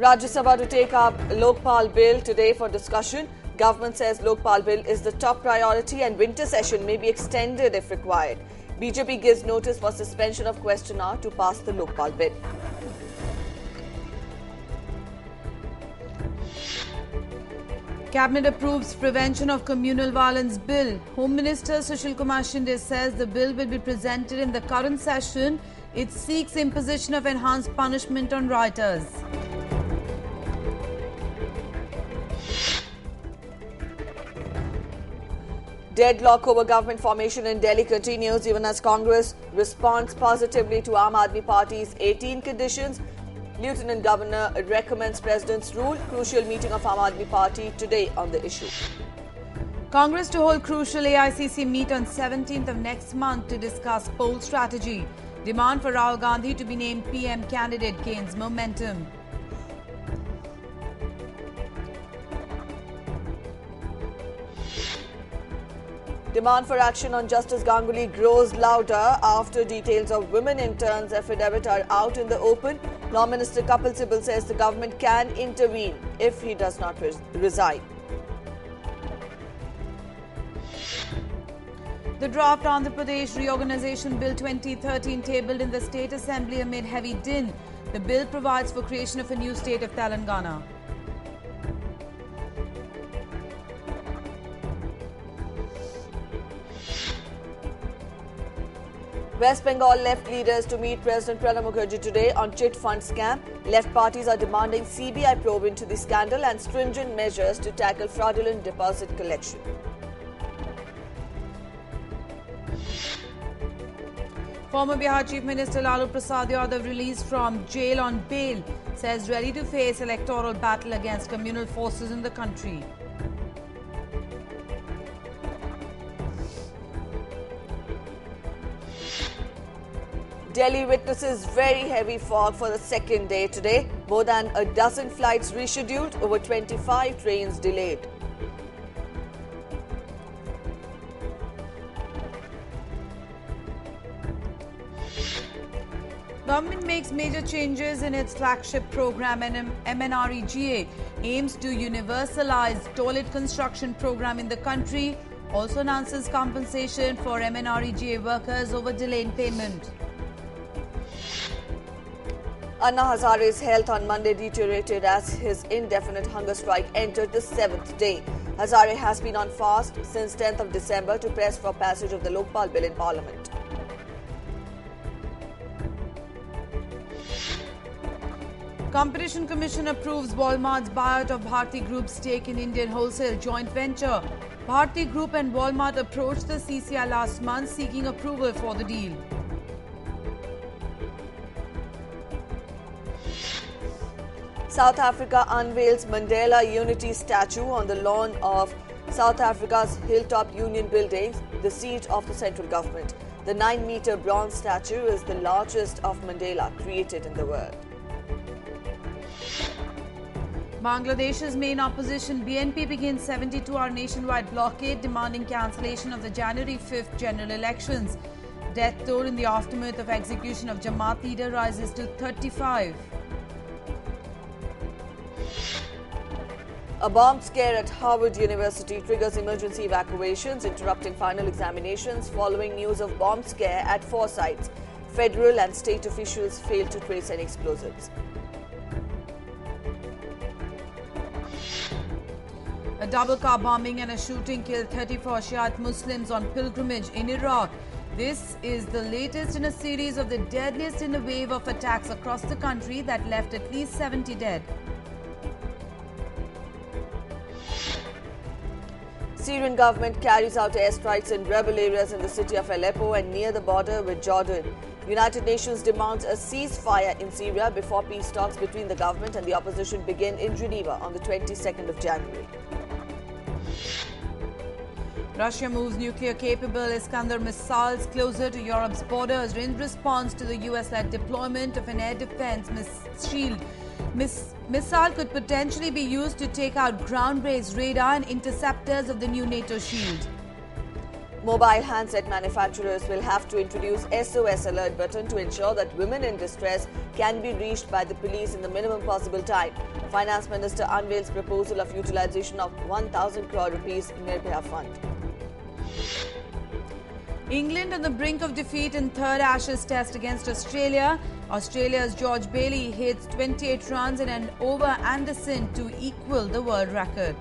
Rajya Sabha to take up Lokpal Bill today for discussion. Government says Lokpal Bill is the top priority and winter session may be extended if required. BJP gives notice for suspension of question hour to pass the Lokpal Bill. Cabinet approves Prevention of Communal Violence Bill. Home Minister Sushil Kumar Shinde says the bill will be presented in the current session. It seeks imposition of enhanced punishment on rioters. Deadlock over government formation in Delhi continues even as Congress responds positively to Aam Aadmi Party's 18 conditions. Lieutenant Governor recommends President's rule. Crucial meeting of Aam Aadmi Party today on the issue. Congress to hold crucial AICC meet on 17th of next month to discuss poll strategy. Demand for Rahul Gandhi to be named PM candidate gains momentum. Demand for action on Justice Ganguly grows louder after details of women interns' affidavit are out in the open. Law Minister Kapil Sibal says the government can intervene if he does not resign. The draft Andhra Pradesh Reorganisation Bill 2013 tabled in the State Assembly amid heavy din. The bill provides for creation of a new state of Telangana. West Bengal left leaders to meet President Pranab Mukherjee today on chit fund scam. Left parties are demanding CBI probe into the scandal and stringent measures to tackle fraudulent deposit collection. Former Bihar Chief Minister Lalu Prasad Yadav released from jail on bail, says ready to face electoral battle against communal forces in the country. Delhi witnesses very heavy fog for the second day today. More than a dozen flights rescheduled, over 25 trains delayed. Government makes major changes in its flagship program MNREGA aims to universalize toilet construction program in the country. Also announces compensation for MNREGA workers over delay in payment. Anna Hazare's health on Monday deteriorated as his indefinite hunger strike entered the 7th day. Hazare has been on fast since 10th of December to press for passage of the Lokpal Bill in Parliament. Competition Commission approves Walmart's buyout of Bharti Group's stake in Indian Wholesale joint venture. Bharti Group and Walmart approached the CCI last month seeking approval for the deal. South Africa unveils Mandela Unity statue on the lawn of South Africa's Hilltop Union Buildings, the seat of the central government. The 9-meter bronze statue is the largest of Mandela created in the world. Bangladesh's main opposition BNP begins 72-hour nationwide blockade demanding cancellation of the January 5th general elections. Death toll in the aftermath of execution of Jamaat leader rises to 35. A bomb scare at Harvard University triggers emergency evacuations, interrupting final examinations following news of bomb scare at 4 sites. Federal and state officials failed to trace any explosives. A double car bombing and a shooting killed 34 Shiite Muslims on pilgrimage in Iraq. This is the latest in a series of the deadliest in a wave of attacks across the country that left at least 70 dead. Syrian government carries out airstrikes in rebel areas in the city of Aleppo and near the border with Jordan. United Nations demands a ceasefire in Syria before peace talks between the government and the opposition begin in Geneva on the 22nd of January. Russia moves nuclear-capable Iskander missiles closer to Europe's borders in response to the US-led deployment of an air defense shield. Missile could potentially be used to take out ground-based radar and interceptors of the new NATO shield. Mobile handset manufacturers will have to introduce SOS alert button to ensure that women in distress can be reached by the police in the minimum possible time. Finance Minister unveils proposal of utilization of 1,000 crore rupees Nirbhaya Fund. England on the brink of defeat in third Ashes test against Australia. Australia's George Bailey hits 28 runs in an over Anderson to equal the world record.